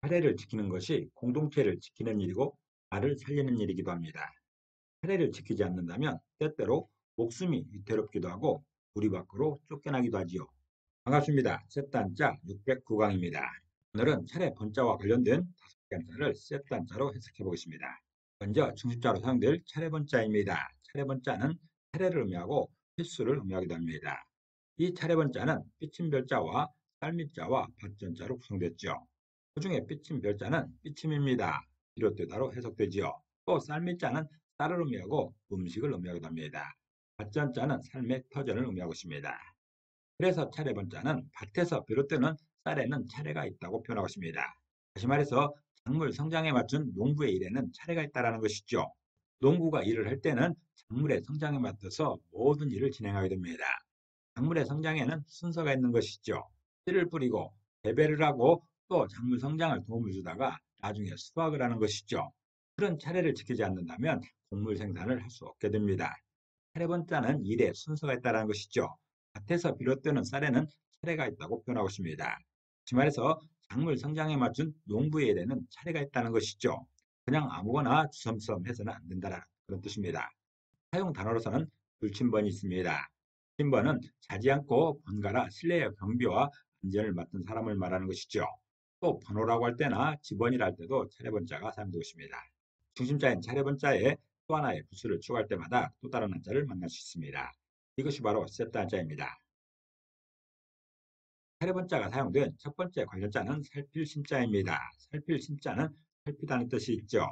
차례를 지키는 것이 공동체를 지키는 일이고 나를 살리는 일이기도 합니다. 차례를 지키지 않는다면 때때로 목숨이 위태롭기도 하고 우리 밖으로 쫓겨나기도 하지요. 반갑습니다. 세트한자 609강입니다. 오늘은 차례 번자와 관련된 5개 한자를 세트한자로 해석해 보겠습니다. 먼저 중심자로 사용될 차례 번자입니다. 차례 번자는 차례를 의미하고 횟수를 의미하기도 합니다. 이 차례 번자는 삐침 별자와 쌀밑자와 밭전자로 구성됐죠. 그중에 삐침 별자는 삐침입니다. 비롯되다로 해석되지요. 또 쌀밑자는 쌀을 의미하고 음식을 의미하기도 합니다. 밭전자는 삶의 터전을 의미하고 있습니다. 그래서 차례 번자는 밭에서 비롯되는 쌀에는 차례가 있다고 표현하고 있습니다. 다시 말해서 작물 성장에 맞춘 농부의 일에는 차례가 있다는 것이죠. 농부가 일을 할 때는 작물의 성장에 맞춰서 모든 일을 진행하게 됩니다. 작물의 성장에는 순서가 있는 것이죠. 씨를 뿌리고 재배를 하고 또 작물 성장을 도움을 주다가 나중에 수확을 하는 것이죠. 그런 차례를 지키지 않는다면 곡물 생산을 할 수 없게 됩니다. 차례 번자는 일에 순서가 있다는 것이죠. 밭에서 비롯되는 쌀에는 차례가 있다고 표현하고 있습니다. 다시 말해서 작물 성장에 맞춘 농부의 일에는 차례가 있다는 것이죠. 그냥 아무거나 주섬주섬 해서는 안 된다는 그런 뜻입니다. 사용 단어로서는 불침번이 있습니다. 침번은 자지 않고 번갈아 실내의 경비와 안전을 맡은 사람을 말하는 것이죠. 또 번호라고 할 때나 집원이라 할 때도 차례번자가 사용되고 있습니다. 중심자인 차례번자에 또 하나의 부수를 추가할 때마다 또 다른 한자를 만날 수 있습니다. 이것이 바로 세트 한자입니다. 차례번자가 사용된 첫 번째 관련자는 살필 신자입니다. 살필 신자는 살피다는 뜻이 있죠.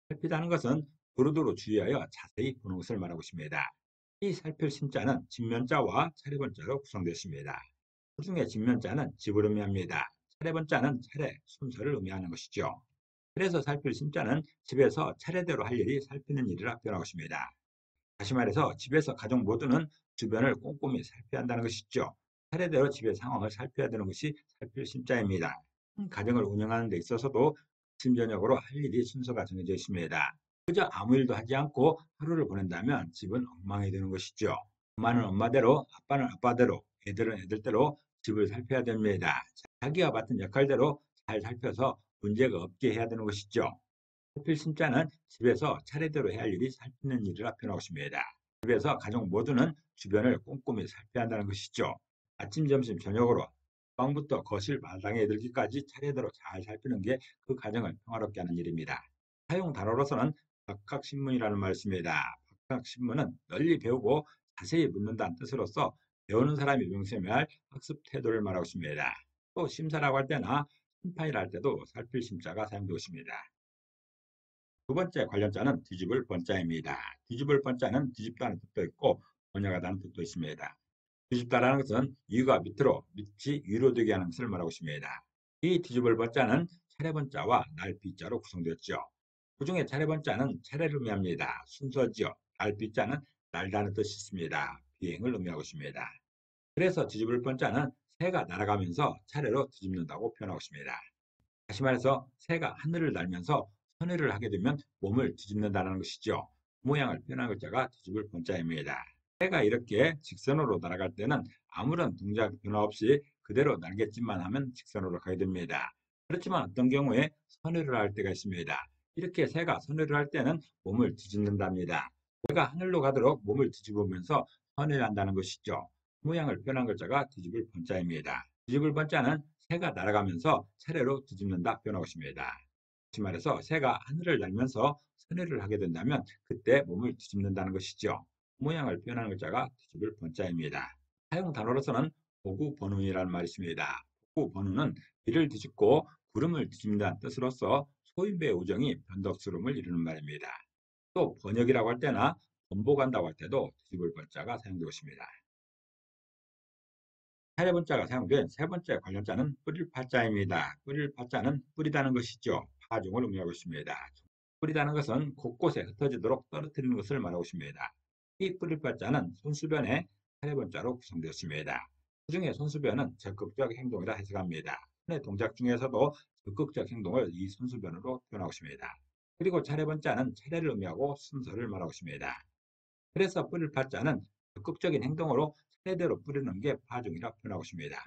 살피다는 것은 두루두루 주의하여 자세히 보는 것을 말하고 있습니다. 이 살필 신자는 진면자와 차례번자로 구성되었습니다. 그중에 진면자는 집을 의미합니다. 차례번자는 차례, 순서를 의미하는 것이죠. 그래서 살필 신자는 집에서 차례대로 할 일이 살피는 일이라 표현하고 있습니다. 다시 말해서 집에서 가족 모두는 주변을 꼼꼼히 살펴야 한다는 것이죠. 차례대로 집의 상황을 살펴야 되는 것이 살필 신자입니다. 가정을 운영하는 데 있어서도 아침 저녁으로 할 일이 순서가 정해져 있습니다. 그저 아무 일도 하지 않고 하루를 보낸다면 집은 엉망이 되는 것이죠. 엄마는 엄마대로, 아빠는 아빠대로, 애들은 애들대로 집을 살펴야 됩니다. 자기가 맡은 역할대로 잘 살펴서 문제가 없게 해야 되는 것이죠. 살필 신자는 집에서 차례대로 해야 할 일이 살피는 일이라 표현하고 있습니다. 집에서 가족 모두는 주변을 꼼꼼히 살펴야 한다는 것이죠. 아침, 점심, 저녁으로 방부터 거실, 마당에 이르기까지 차례대로 잘 살피는 게 그 가정을 평화롭게 하는 일입니다. 사용 단어로서는 박학신문이라는 말이 있습니다. 박학신문은 널리 배우고 자세히 묻는다는 뜻으로서 배우는 사람이 명심해야 할 학습 태도를 말하고 있습니다. 또 심사라고 할 때나 심판이라 할 때도 살필 심자가 사용되고 있습니다. 두 번째 관련자는 뒤집을 번자입니다. 뒤집을 번자는 뒤집다는 뜻도 있고 번역하다는 뜻도 있습니다. 뒤집다라는 것은 위가 밑으로, 밑이 위로 되게 하는 것을 말하고 있습니다. 이 뒤집을 번자는 차례번자와 날비자로 구성되었죠. 그중에 차례번자는 차례를 의미합니다. 순서지요. 날비자는 날다는 뜻이 있습니다. 비행을 의미하고 있습니다. 그래서 뒤집을 번자는 새가 날아가면서 차례로 뒤집는다고 표현하고 있습니다. 다시 말해서 새가 하늘을 날면서 선회를 하게 되면 몸을 뒤집는다는 것이죠. 모양을 표현한 글자가 뒤집을 본자입니다. 새가 이렇게 직선으로 날아갈 때는 아무런 동작 변화 없이 그대로 날갯짓만 하면 직선으로 가게 됩니다. 그렇지만 어떤 경우에 선회를 할 때가 있습니다. 이렇게 새가 선회를 할 때는 몸을 뒤집는답니다. 새가 하늘로 가도록 몸을 뒤집으면서 선회를 한다는 것이죠. 모양을 표현한 글자가 뒤집을 본자입니다. 뒤집을 번자는 새가 날아가면서 차례로 뒤집는다 표현하고 있습니다. 다시 말해서 새가 하늘을 날면서 선회를 하게 된다면 그때 몸을 뒤집는다는 것이죠. 모양을 표현하는 글자가 뒤집을 번자입니다. 사용 단어로서는 보구번운이라는 말이 있습니다. 보구번운은 비를 뒤집고 구름을 뒤집는다는 뜻으로서 소인배의 우정이 변덕스러움을 이루는 말입니다. 또 번역이라고 할 때나 번복한다고 할 때도 뒤집을 번자가 사용되고 있습니다. 차례번자가 사용된 세 번째 관련자는 뿌릴 파자입니다. 뿌릴 파자는 뿌리다는 것이죠. 파종을 의미하고 있습니다. 뿌리다는 것은 곳곳에 흩어지도록 떨어뜨리는 것을 말하고 있습니다. 이 뿌릴 파자는 손수변의 차례번자로 구성되었습니다. 그중에 손수변은 적극적 행동이라 해석합니다. 손의 동작 중에서도 적극적 행동을 이 손수변으로 표현하고 있습니다. 그리고 차례번자는 차례를 의미하고 순서를 말하고 있습니다. 그래서 뿌릴 파자는 적극적인 행동으로 차례대로 뿌리는 게 파종이라 표현하고 있습니다.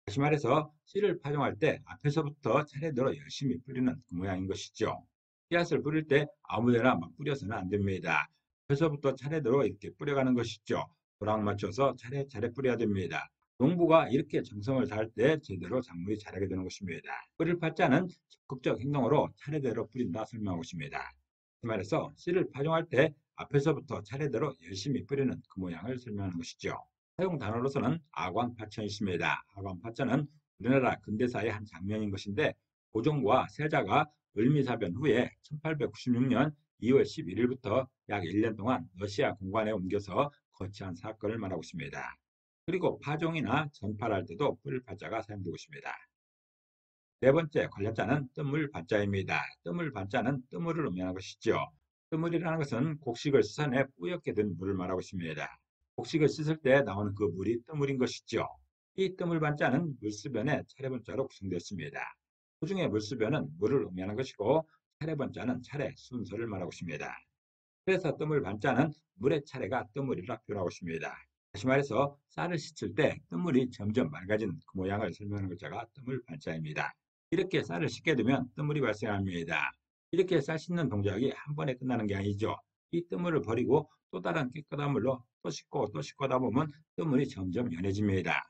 다시 말해서 씨를 파종할 때 앞에서부터 차례대로 열심히 뿌리는 그 모양인 것이죠. 씨앗을 뿌릴 때 아무데나 막 뿌려서는 안 됩니다. 앞에서부터 차례대로 이렇게 뿌려가는 것이죠. 도랑 맞춰서 차례차례 뿌려야 됩니다. 농부가 이렇게 정성을 다할 때 제대로 작물이 자라게 되는 것입니다. 뿌릴 팔자는 적극적 행동으로 차례대로 뿌린다 설명하고 있습니다. 다시 말해서 씨를 파종할 때 앞에서부터 차례대로 열심히 뿌리는 그 모양을 설명하는 것이죠. 사용 단어로서는 아광파천이 있습니다. 아광파천은 우리나라 근대사의 한 장면인 것인데 고종과 세자가 을미사변 후에 1896년 2월 11일부터 약 1년 동안 러시아 공관에 옮겨서 거치한 사건을 말하고 있습니다. 그리고 파종이나 전파를 할 때도 뿔파자가 사용되고 있습니다. 네 번째 관련자는 뜨물반자입니다. 뜨물반자는 뜨물을 의미하는 것이죠. 뜨물이라는 것은 곡식을 씻어내 뿌옇게 된 물을 말하고 있습니다. 곡식을 씻을 때 나오는 그 물이 뜨물인 것이죠. 이 뜨물반자는 물수변의 차례번자로 구성되었습니다. 그중에 물수변은 물을 의미하는 것이고 차례번자는 차례, 순서를 말하고 있습니다. 그래서 뜨물반자는 물의 차례가 뜨물이라 표현하고 있습니다. 다시 말해서 쌀을 씻을 때 뜨물이 점점 맑아지는 그 모양을 설명하는 글자가 뜨물반자입니다. 이렇게 쌀을 씻게 되면 뜨물이 발생합니다. 이렇게 쌀 씻는 동작이 한 번에 끝나는 게 아니죠. 이 뜨물을 버리고 또 다른 깨끗한 물로 또 씻고 또 씻고 하다 보면 뜨물이 점점 연해집니다.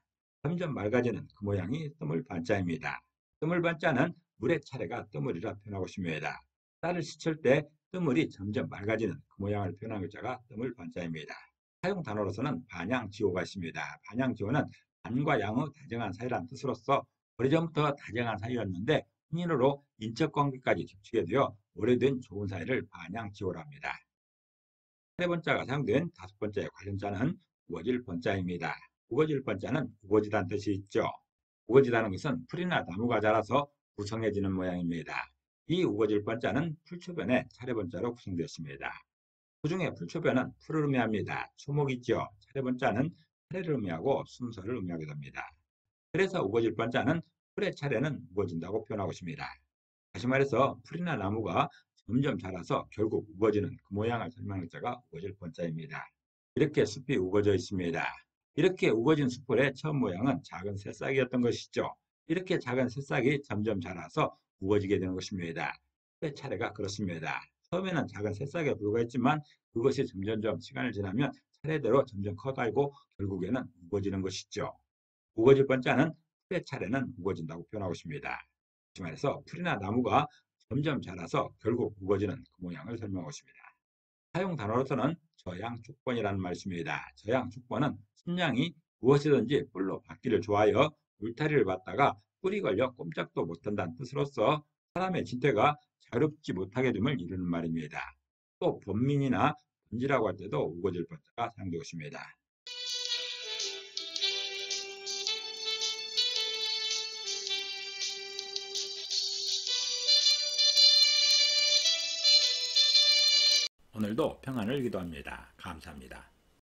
점점 맑아지는 그 모양이 뜨물반자입니다. 뜨물반자는 물의 차례가 뜨물이라 표현하고 있습니다. 쌀을 씻을 때 뜨물이 점점 맑아지는 그 모양을 표현한 글자가 뜨물반자입니다. 사용 단어로서는 반양지호가 있습니다. 반양지호는 반과 양의 다정한 사이라는 뜻으로서 오래전부터 다정한 사이였는데 혼인으로 인척관계까지 겹치게 되어 오래된 좋은 사이를 반양지호라 합니다. 세 번째가 사용된 다섯 번째 관련자는 우거질 번자입니다. 우거질 번자는 우거지다는 뜻이 있죠. 우거지다는 것은 풀이나 나무가 자라서 구성해지는 모양입니다. 이 우거질 번자는 풀초변의 차례번자로 구성되었습니다. 그 중에 풀초변은 풀을 의미합니다. 초목이 있죠. 차례번자는 차례를 의미하고 순서를 의미하기도 합니다. 그래서 우거질 번자는 풀의 차례는 우거진다고 표현하고 있습니다. 다시 말해서 풀이나 나무가 점점 자라서 결국 우거지는 그 모양을 설명하는 자가 우거질 번자입니다. 이렇게 숲이 우거져 있습니다. 이렇게 우거진 숲의 처음 모양은 작은 새싹이었던 것이죠. 이렇게 작은 새싹이 점점 자라서 우거지게 되는 것입니다. 풀의 차례가 그렇습니다. 처음에는 작은 새싹에 불과했지만 그것이 점점점 시간을 지나면 차례대로 점점 커가고 결국에는 우거지는 것이죠. 우거질 번자는 풀의 차례는 우거진다고 표현하고 있습니다. 다시 말해서 풀이나 나무가 점점 자라서 결국 우거지는 그 모양을 설명하고 있습니다. 사용 단어로서는 저양축번이라는 말이 있습니다. 저양축번은 심양이 무엇이든지 뿔로 받기를 좋아하여 울타리를 받다가 뿔이 걸려 꼼짝도 못한다는 뜻으로서 사람의 진퇴가 자유롭지 못하게 됨을 이루는 말입니다. 또 번민이나 번지라고 할 때도 우거질 번자가 사용되고 있습니다. 오늘도 평안을 기도합니다. 감사합니다.